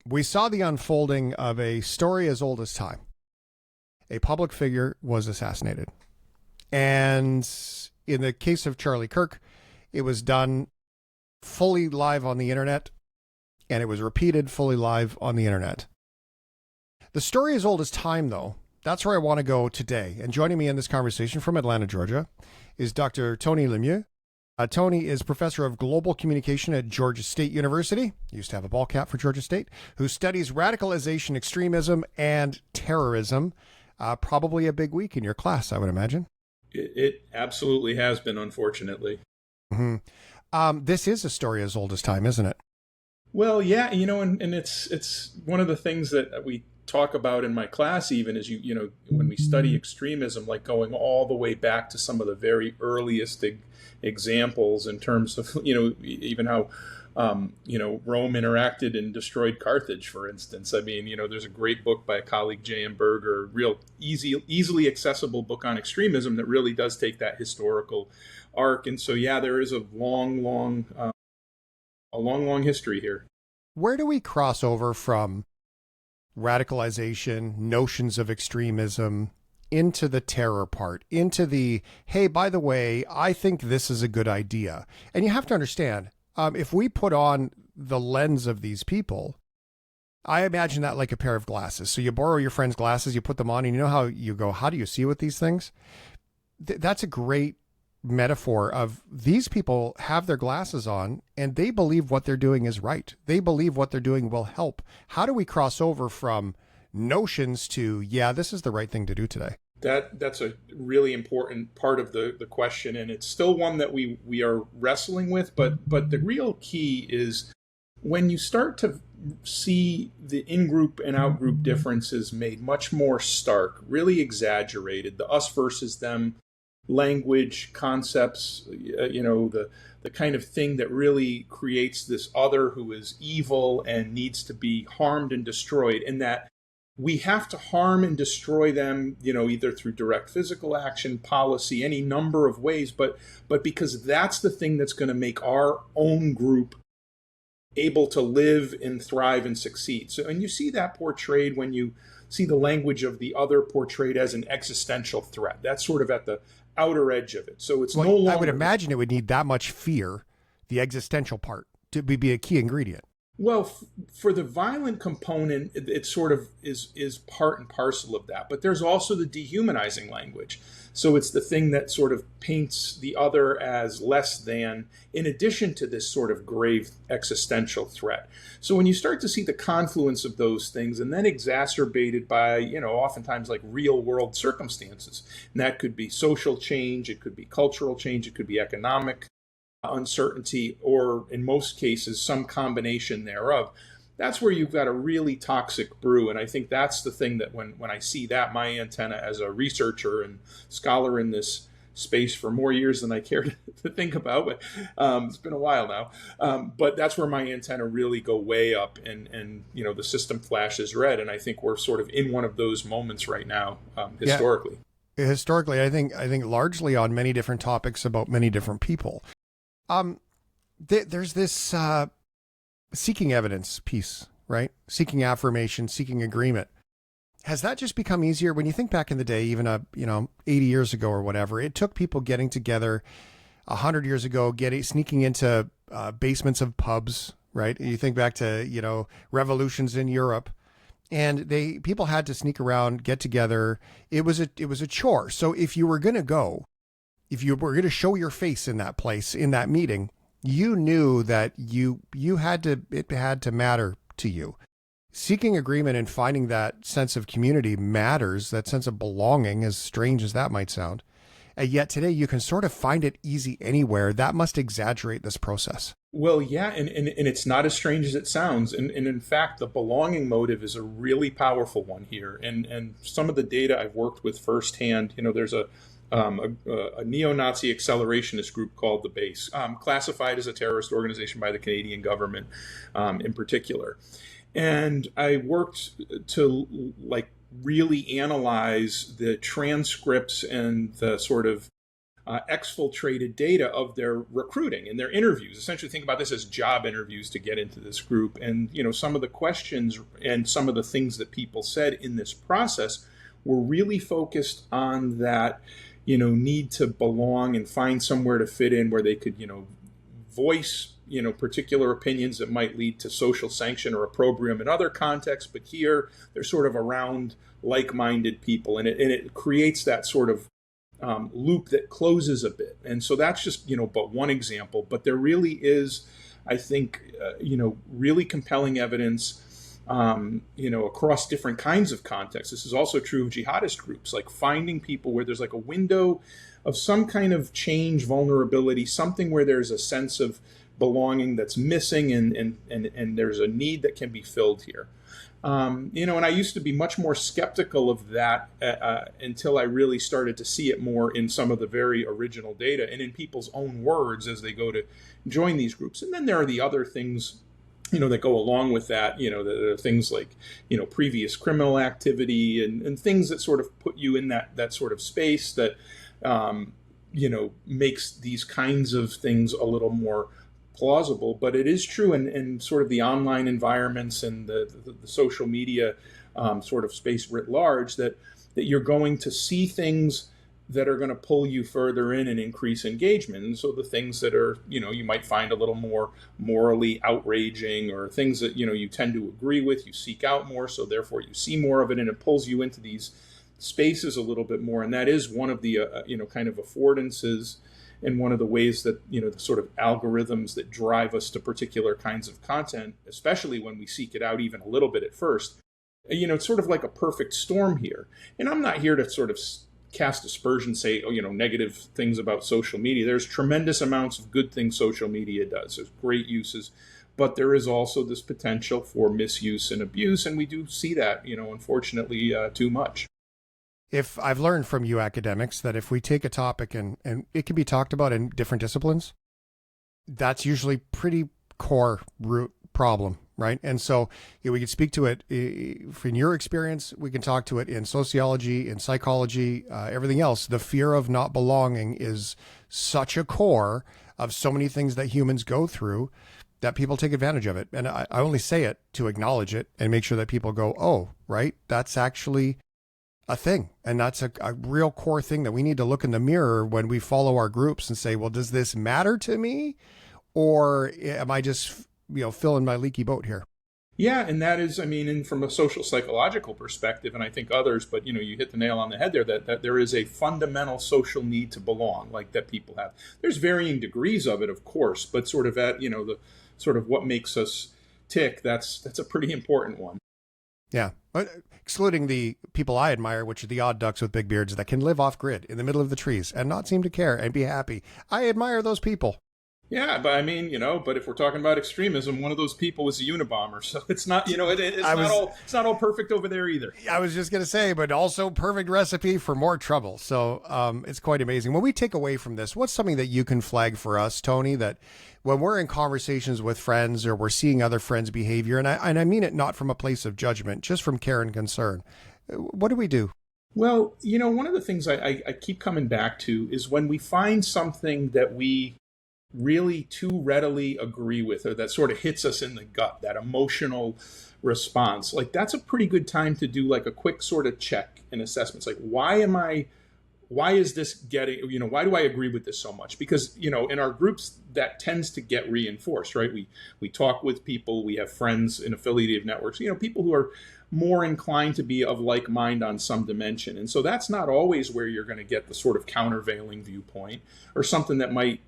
We saw the unfolding of a story as old as time. A public figure was assassinated. And in the case of Charlie Kirk, it was done fully live on the internet, and it was repeated fully live on the internet. The story as old as time, though. That's where I want to go today. And joining me in this conversation from Atlanta, Georgia, is Dr. Tony Lemieux. Tony is professor of global communication at Georgia State University. Used to have a ball cap for Georgia State, who studies radicalization, extremism, and terrorism. Probably a big week in your class, I would imagine. It absolutely has been, unfortunately. Mm-hmm. This is a story as old as time, isn't it? Well, yeah, and it's one of the things that we talk about in my class, even is when we study extremism, like going all the way back to some of the very earliest examples in terms of even how Rome interacted and destroyed Carthage, for instance. I mean, there's a great book by a colleague, J.M. Berger, real easily accessible book on extremism that really does take that historical arc. And so, yeah, there is a long history here. Where do we cross over from radicalization, notions of extremism, into the terror part, into the, hey, by the way, I think this is a good idea? And you have to understand, if we put on the lens of these people, I imagine that like a pair of glasses. So you borrow your friend's glasses, you put them on, and you know how you go, how do you see with these things? That's a great metaphor of these people have their glasses on and they believe what they're doing is right. They believe what they're doing will help. How do we cross over from notions to, yeah, this is the right thing to do today? That's a really important part of the question, and it's still one that we are wrestling with, but the real key is when you start to see the in-group and out-group differences made much more stark, really exaggerated, the us versus them language, concepts, the kind of thing that really creates this other who is evil and needs to be harmed and destroyed, and that we have to harm and destroy them, either through direct physical action, policy, any number of ways, but because that's the thing that's going to make our own group able to live and thrive and succeed. So, and you see that portrayed when you see the language of the other portrayed as an existential threat. That's sort of at the outer edge of it. So it's no longer... I would imagine it would need that much fear, the existential part, to be a key ingredient. Well, for the violent component, it sort of is part and parcel of that. But there's also the dehumanizing language. So it's the thing that sort of paints the other as less than, in addition to this sort of grave existential threat. So when you start to see the confluence of those things, and then exacerbated by, oftentimes like real world circumstances, and that could be social change, it could be cultural change, it could be economic uncertainty, or in most cases, some combination thereof. That's where you've got a really toxic brew. And I think that's the thing that when I see that, my antenna as a researcher and scholar in this space for more years than I care to think about, but it's been a while now. But that's where my antenna really go way up, and the system flashes red. And I think we're sort of in one of those moments right now, historically. Yeah. Historically, I think largely on many different topics about many different people. There's this seeking evidence piece, right? Seeking affirmation, seeking agreement. Has that just become easier? When you think back in the day, even 80 years ago or whatever, it took people getting together 100 years ago, sneaking into basements of pubs, right? You think back to, revolutions in Europe, and people had to sneak around, get together. It was a chore. So if you were going to go, if you were going to show your face in that place, in that meeting, you knew that it had to matter to you. Seeking agreement and finding that sense of community matters, that sense of belonging, as strange as that might sound. And yet today you can sort of find it easy anywhere. That must exaggerate this process. Well, yeah, and it's not as strange as it sounds. And in fact, the belonging motive is a really powerful one here. And some of the data I've worked with firsthand, there's a neo-Nazi accelerationist group called the Base, classified as a terrorist organization by the Canadian government in particular. And I worked to really analyze the transcripts and the sort of exfiltrated data of their recruiting and their interviews. Essentially, think about this as job interviews to get into this group. And, some of the questions and some of the things that people said in this process were really focused on that, need to belong and find somewhere to fit in where they could, voice, particular opinions that might lead to social sanction or opprobrium in other contexts. But here they're sort of around like-minded people, and it creates that sort of loop that closes a bit. And so that's just, but one example. But there really is, I think, really compelling evidence, across different kinds of contexts. This is also true of jihadist groups, like finding people where there's like a window of some kind of change, vulnerability, something where there's a sense of belonging that's missing, and there's a need that can be filled here. And I used to be much more skeptical of that until I really started to see it more in some of the very original data and in people's own words as they go to join these groups. And then there are the other things, that go along with that, that are things like, previous criminal activity and things that sort of put you in that sort of space that, makes these kinds of things a little more plausible. But it is true in sort of the online environments and the social media sort of space writ large that you're going to see things that are going to pull you further in and increase engagement. And so the things that are, you might find a little more morally outraging, or things that, you tend to agree with, you seek out more. So therefore you see more of it, and it pulls you into these spaces a little bit more. And that is one of the, kind of affordances, and one of the ways that, the sort of algorithms that drive us to particular kinds of content, especially when we seek it out even a little bit at first, it's sort of like a perfect storm here. And I'm not here to sort of cast aspersions, say, negative things about social media. There's tremendous amounts of good things social media does. There's great uses, but there is also this potential for misuse and abuse. And we do see that, unfortunately, too much. If I've learned from you academics that if we take a topic and it can be talked about in different disciplines, that's usually pretty core root problem, right? And so we can speak to it in your experience. We can talk to it in sociology, in psychology, everything else. The fear of not belonging is such a core of so many things that humans go through that people take advantage of it. And I only say it to acknowledge it and make sure that people go, oh, right, that's actually a thing. And that's a real core thing that we need to look in the mirror when we follow our groups and say, well, does this matter to me? Or am I just, filling my leaky boat here? Yeah, and that is, and from a social psychological perspective, and I think others, but you hit the nail on the head there, that there is a fundamental social need to belong, like that people have. There's varying degrees of it, of course, but sort of at, the sort of what makes us tick, that's a pretty important one. Yeah. Excluding the people I admire, which are the odd ducks with big beards that can live off grid in the middle of the trees and not seem to care and be happy. I admire those people. Yeah, but but if we're talking about extremism, one of those people was a Unabomber, so it's not, it's not all perfect over there either. I was just going to say, but also perfect recipe for more trouble. So it's quite amazing. When we take away from this, what's something that you can flag for us, Tony, that when we're in conversations with friends or we're seeing other friends' behavior, and I mean it not from a place of judgment, just from care and concern, what do we do? Well, one of the things I keep coming back to is when we find something that we really too readily agree with, or that sort of hits us in the gut, that emotional response, like that's a pretty good time to do like a quick sort of check and assessment. It's like, why is this getting, why do I agree with this so much? Because, in our groups that tends to get reinforced, right? We talk with people, we have friends in affiliative networks, people who are more inclined to be of like mind on some dimension. And so that's not always where you're going to get the sort of countervailing viewpoint or something that might,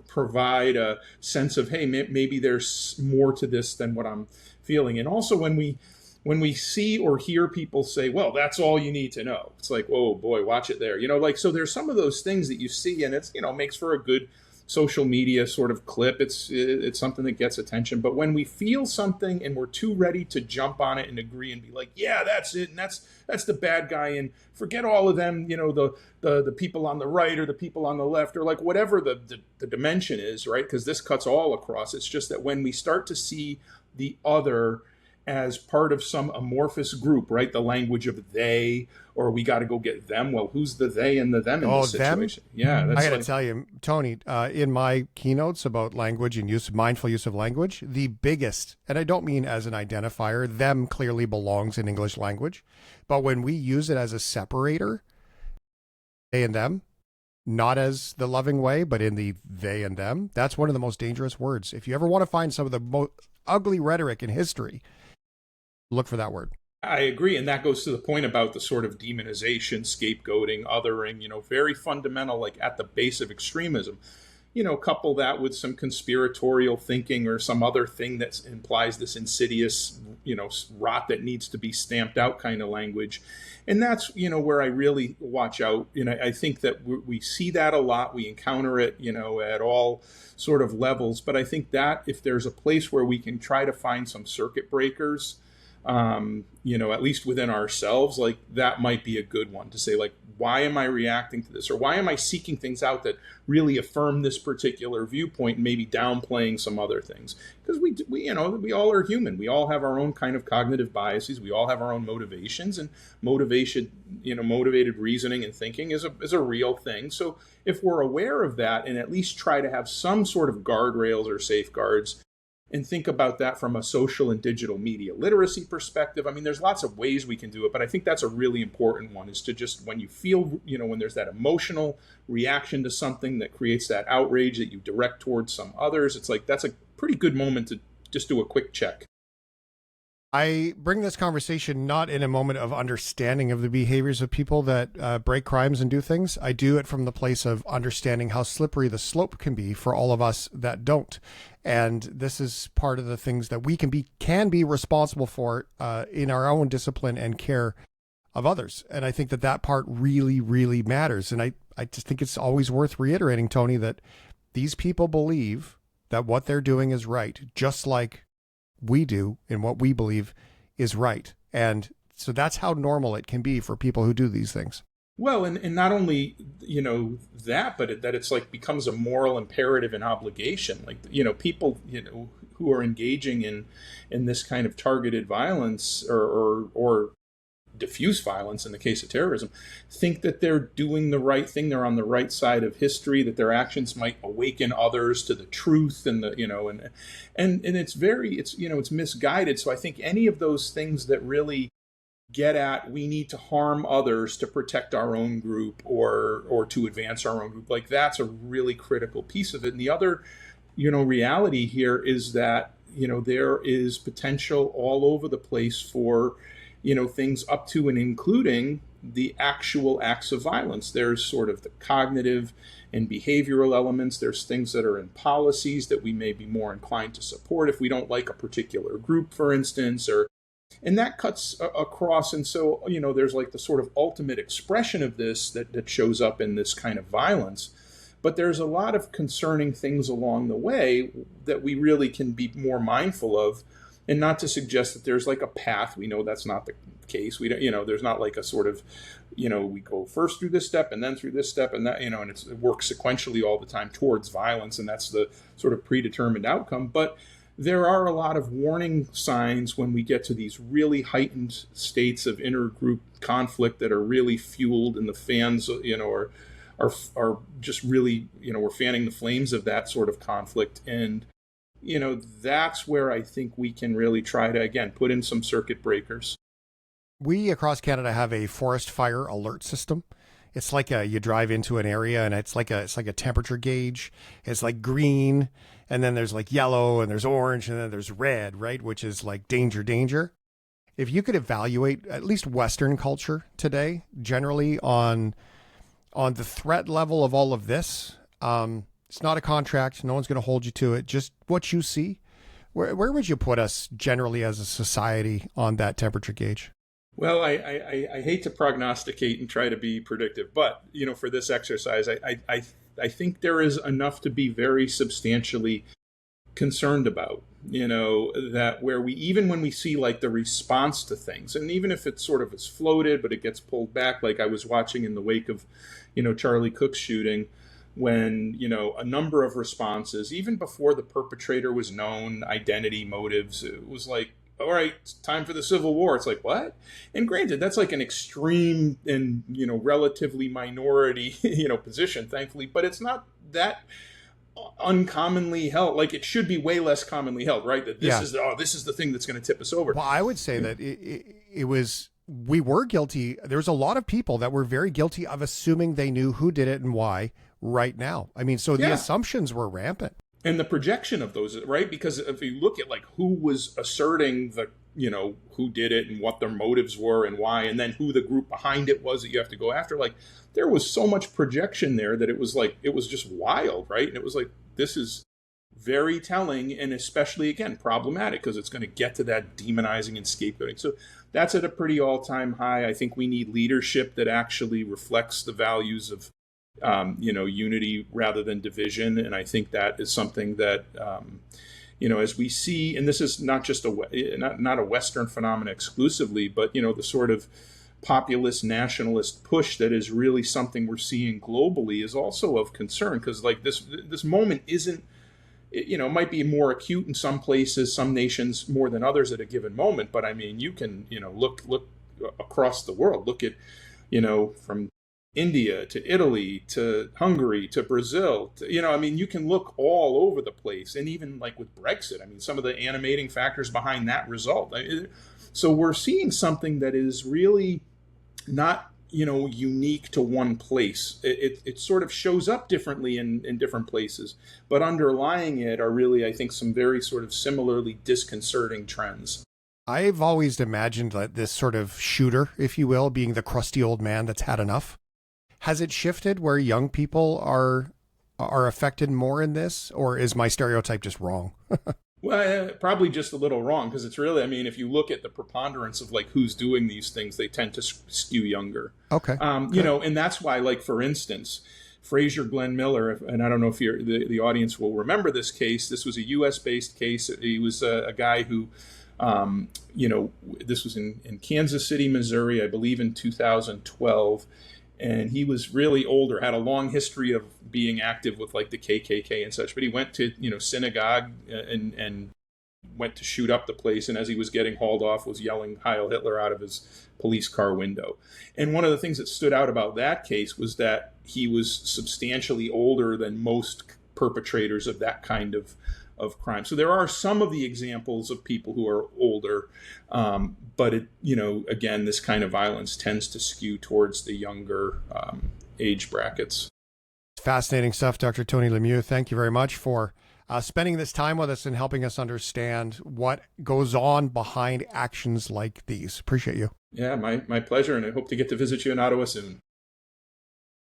provide a sense of, hey, maybe there's more to this than what I'm feeling. And also when we see or hear people say, well, that's all you need to know, it's like, whoa, boy, watch it there. So there's some of those things that you see, and it's, makes for a good social media sort of clip. It's something that gets attention. But when we feel something and we're too ready to jump on it and agree and be like, yeah, that's it, and that's the bad guy, and forget all of them, the people on the right or the people on the left, or like whatever the dimension is, right? Because this cuts all across. It's just that when we start to see the other as part of some amorphous group, right? The language of they, or we got to go get them. Well, who's the they and the them in Oh, this them? situation? Yeah, I that's got to like, tell you, Tony, in my keynotes about language and mindful use of language, the biggest, and I don't mean as an identifier, them clearly belongs in English language. But when we use it as a separator, they and them, not as the loving way, but in the they and them, that's one of the most dangerous words. If you ever want to find some of the most ugly rhetoric in history, look for that word. I agree. And that goes to the point about the sort of demonization, scapegoating, othering, very fundamental, like at the base of extremism. Couple that with some conspiratorial thinking or some other thing that implies this insidious, rot that needs to be stamped out kind of language. And that's, where I really watch out. I think that we see that a lot. We encounter it, at all sort of levels. But I think that if there's a place where we can try to find some circuit breakers, at least within ourselves, like that might be a good one to say, like, why am I reacting to this? Or why am I seeking things out that really affirm this particular viewpoint and maybe downplaying some other things? Because we all are human. We all have our own kind of cognitive biases. We all have our own motivations, and motivated reasoning and thinking is a real thing. So if we're aware of that and at least try to have some sort of guardrails or safeguards, and think about that from a social and digital media literacy perspective. I mean, there's lots of ways we can do it, but I think that's a really important one, is to just, when you feel, when there's that emotional reaction to something that creates that outrage that you direct towards some others, it's like, that's a pretty good moment to just do a quick check. I bring this conversation not in a moment of understanding of the behaviors of people that break crimes and do things. I do it from the place of understanding how slippery the slope can be for all of us that don't. And this is part of the things that we can be responsible for in our own discipline and care of others. And I think that part really, really matters. And I just think it's always worth reiterating, Tony, that these people believe that what they're doing is right, just like we do and what we believe is right. And so that's how normal it can be for people who do these things. Well, and not only, that, but that it's like becomes a moral imperative and obligation. Like, people, who are engaging in this kind of targeted violence or diffuse violence in the case of terrorism, think that they're doing the right thing. They're on the right side of history, that their actions might awaken others to the truth and and it's misguided. So I think any of those things that really get at, we need to harm others to protect our own group or to advance our own group, like that's a really critical piece of it. And the other, reality here is that, there is potential all over the place for, things up to and including the actual acts of violence. There's sort of the cognitive and behavioral elements. There's things that are in policies that we may be more inclined to support if we don't like a particular group, for instance, and that cuts across. And so, there's like the sort of ultimate expression of this that shows up in this kind of violence. But there's a lot of concerning things along the way that we really can be more mindful of, and not to suggest that there's like a path. We know that's not the case. We don't, there's not like a sort of, we go first through this step and then through this step and that, and it works sequentially all the time towards violence. And that's the sort of predetermined outcome. But there are a lot of warning signs when we get to these really heightened states of intergroup conflict that are really fueled, and the fans, are just really, we're fanning the flames of that sort of conflict. And, that's where I think we can really try to, again, put in some circuit breakers. We across Canada have a forest fire alert system. It's like you drive into an area and it's like a temperature gauge. It's like green, and then there's like yellow, and there's orange, and then there's red, right? Which is like danger, danger. If you could evaluate at least Western culture today, generally on the threat level of all of this, it's not a contract. No one's going to hold you to it. Just what you see. Where would you put us generally as a society on that temperature gauge? Well, I hate to prognosticate and try to be predictive, but, for this exercise, I think there is enough to be very substantially concerned about, that where even when we see like the response to things, and even if it sort of is floated, but it gets pulled back, like I was watching in the wake of, Charlie Cook's shooting, when, a number of responses, even before the perpetrator was known, identity, motives, it was like, all right, it's time for the Civil War. It's like, what? And granted, that's like an extreme and, relatively minority, position, thankfully, but it's not that uncommonly held. Like, it should be way less commonly held, right? That this is the thing that's going to tip us over. Well, I would say that it was, we were guilty. There was a lot of people that were very guilty of assuming they knew who did it and why right now. I mean, so the assumptions were rampant. And the projection of those, right? Because if you look at like who was asserting the, who did it and what their motives were and why, and then who the group behind it was that you have to go after, like there was so much projection there that it was just wild, right? And it was like, this is very telling, and especially, again, problematic because it's going to get to that demonizing and scapegoating. So that's at a pretty all-time high. I think we need leadership that actually reflects the values of unity rather than division. And I think that is something that, as we see, and this is not just not a Western phenomenon exclusively, but, the sort of populist nationalist push that is really something we're seeing globally is also of concern, because like this moment isn't, it might be more acute in some places, some nations more than others at a given moment. But I mean, you can, look across the world, look at, from India to Italy to Hungary to Brazil, you can look all over the place. And even like with Brexit, I mean, some of the animating factors behind that result. So we're seeing something that is really not, unique to one place. It sort of shows up differently in different places, but underlying it are really, I think, some very sort of similarly disconcerting trends. I've always imagined that this sort of shooter, if you will, being the crusty old man that's had enough. Has it shifted where young people are affected more in this, or is my stereotype just wrong? Well, probably just a little wrong, because it's really, I mean, if you look at the preponderance of like who's doing these things, they tend to skew younger. Okay. And that's why, like, for instance, Frazier Glenn Miller, and I don't know if the audience will remember this case. This was a U.S.-based case. He was a guy who, this was in Kansas City, Missouri, I believe in 2012. And he was really older, had a long history of being active with like the KKK and such. But he went to, synagogue and went to shoot up the place. And as he was getting hauled off, was yelling Heil Hitler out of his police car window. And one of the things that stood out about that case was that he was substantially older than most perpetrators of that kind of crime. So there are some of the examples of people who are older, but again, this kind of violence tends to skew towards the younger age brackets. Fascinating stuff, Dr. Tony Lemieux. Thank you very much for spending this time with us and helping us understand what goes on behind actions like these. Appreciate you. Yeah, my pleasure, and I hope to get to visit you in Ottawa soon.